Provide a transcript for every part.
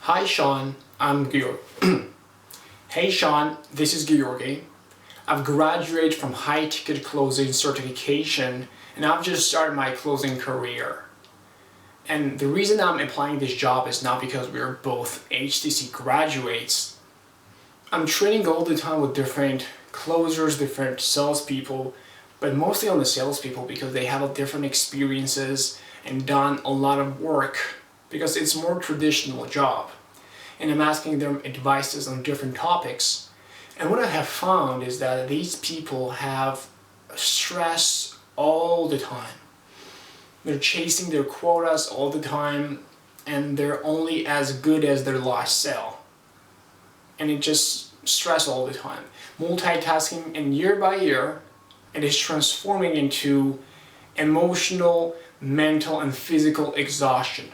Hi Sean, I'm Georgi. Hey Sean, this is Georgi. I've graduated from high ticket closing certification and I've just started my closing career. And the reason I'm applying this job is not because we're both HTC graduates. I'm training all the time with different closers, different salespeople, but mostly on the salespeople because they have different experiences and done a lot of work because it's more traditional job. And I'm asking them advices on different topics. And what I have found is that these people have stress all the time. They're chasing their quotas all the time and they're only as good as their last sale. And it just stress all the time. Multitasking, and year by year it is transforming into emotional, mental and physical exhaustion.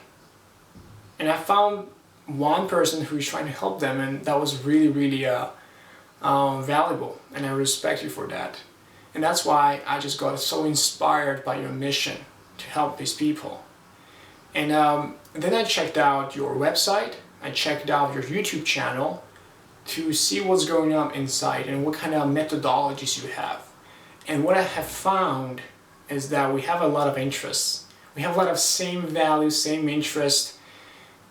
And I found one person who is trying to help them, and that was really valuable, and I respect you for that. And that's why I just got so inspired by your mission to help these people. And then I checked out your website, I checked out your YouTube channel to see what's going on inside and what kind of methodologies you have. And what I have found is that we have a lot of interests. We have a lot of same values, same interests,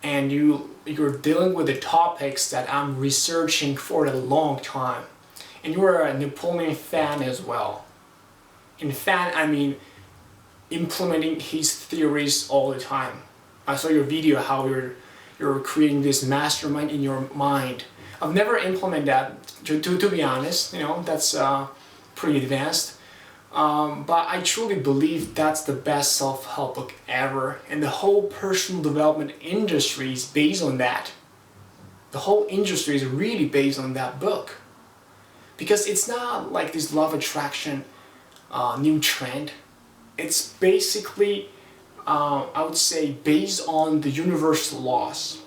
and you're dealing with the topics that I'm researching for a long time. And you're a Napoleon fan as well. In fan, I mean implementing his theories all the time. I saw your video how you're creating this mastermind in your mind. I've never implemented that, to be honest, that's pretty advanced. But I truly believe that's the best self-help book ever, and the whole personal development industry is based on that. The whole industry is really based on that book. Because it's not like this law of attraction new trend. It's basically, I would say, based on the universal laws.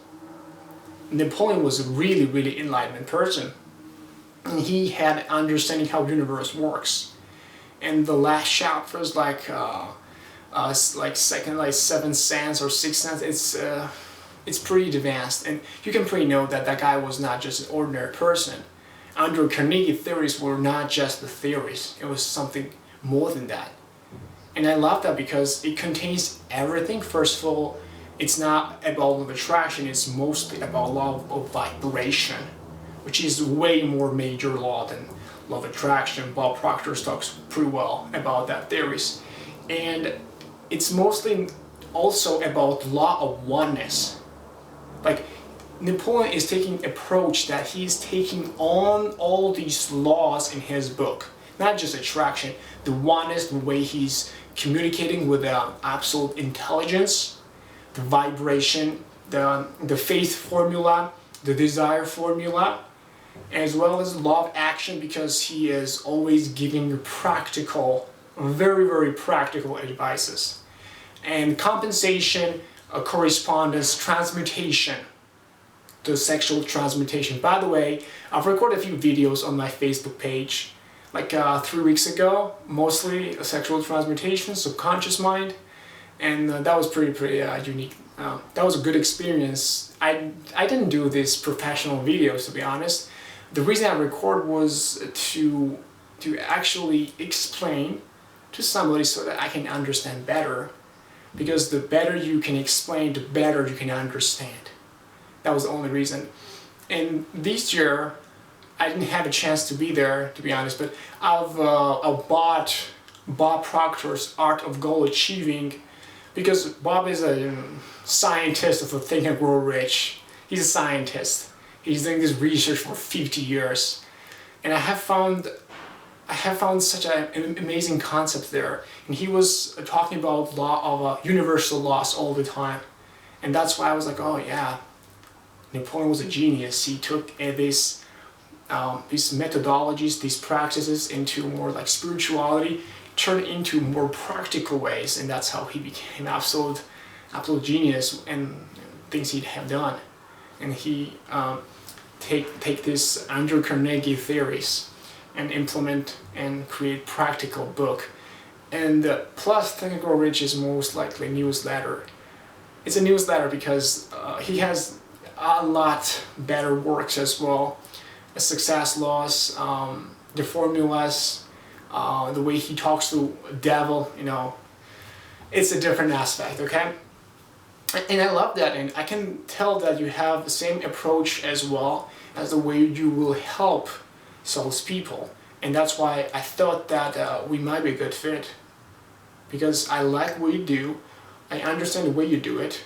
Napoleon was a really enlightened person. And he had understanding how the universe works. And the last chapter is like seventh sense or sixth sense. It's pretty advanced, and you can pretty know that that guy was not just an ordinary person. Andrew Carnegie theories were not just the theories; it was something more than that. And I love that because it contains everything. First of all, it's not about law of attraction; it's mostly about law of vibration, which is way more major law than law of attraction. Bob Proctor talks pretty well about that theories. And it's mostly also about law of oneness. Like Napoleon is taking an approach that he's taking on all these laws in his book. Not just attraction, the oneness, the way he's communicating with absolute intelligence, the vibration, the faith formula, the desire formula, as well as law of action, because he is always giving you practical, very practical advices. And compensation, correspondence, transmutation, the sexual transmutation. By the way, I've recorded a few videos on my Facebook page, like 3 weeks ago, mostly sexual transmutation, subconscious mind, and that was pretty unique. That was a good experience. I didn't do these professional videos, to be honest. The reason I record was to actually explain to somebody so that I can understand better. Because the better you can explain, the better you can understand. That was the only reason. And this year, I didn't have a chance to be there, to be honest, but I've bought Bob Proctor's Art of Goal Achieving, because Bob is a scientist of the Think and Grow Rich. He's a scientist. He's doing this research for 50 years. And I have found such an amazing concept there. And he was talking about law of universal laws all the time. And that's why I was like, oh yeah, Napoleon was a genius. He took these methodologies, these practices into more like spirituality, turned into more practical ways, and that's how he became absolute genius and things he'd have done. And he take this Andrew Carnegie theories and implement and create practical book. And plus Think and Grow Rich is most likely a newsletter. It's a newsletter because he has a lot better works as well. The success laws, the formulas, the way he talks to devil, you know, it's a different aspect, okay? And I love that, and I can tell that you have the same approach as well as the way you will help salespeople. And that's why I thought that we might be a good fit. Because I like what you do, I understand the way you do it,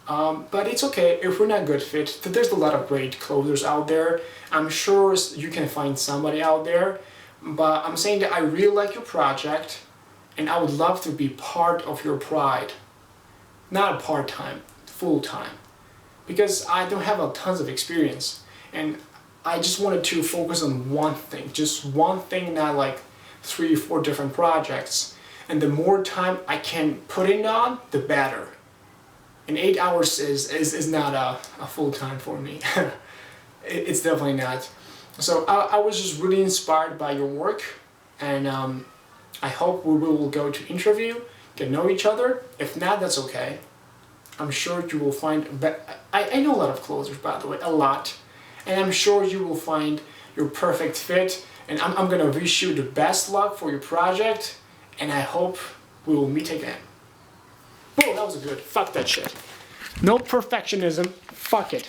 but it's okay if we're not a good fit. There's a lot of great closers out there. I'm sure you can find somebody out there, but I'm saying that I really like your project, and I would love to be part of your pride. Not a part-time, full-time. Because I don't have a tons of experience, and I just wanted to focus on one thing, just one thing, not like 3 or 4 different projects. And the more time I can put in on, the better. And 8 hours is not a full time for me. It's definitely not. So I was just really inspired by your work, and I hope we will go to interview, get to know each other. If not, that's okay. I'm sure you will find, I know a lot of closers, by the way, a lot. And I'm sure you will find your perfect fit, and I'm gonna wish you the best luck for your project, and I hope we will meet again. Whoa, that was good. Fuck that shit. No perfectionism. Fuck it.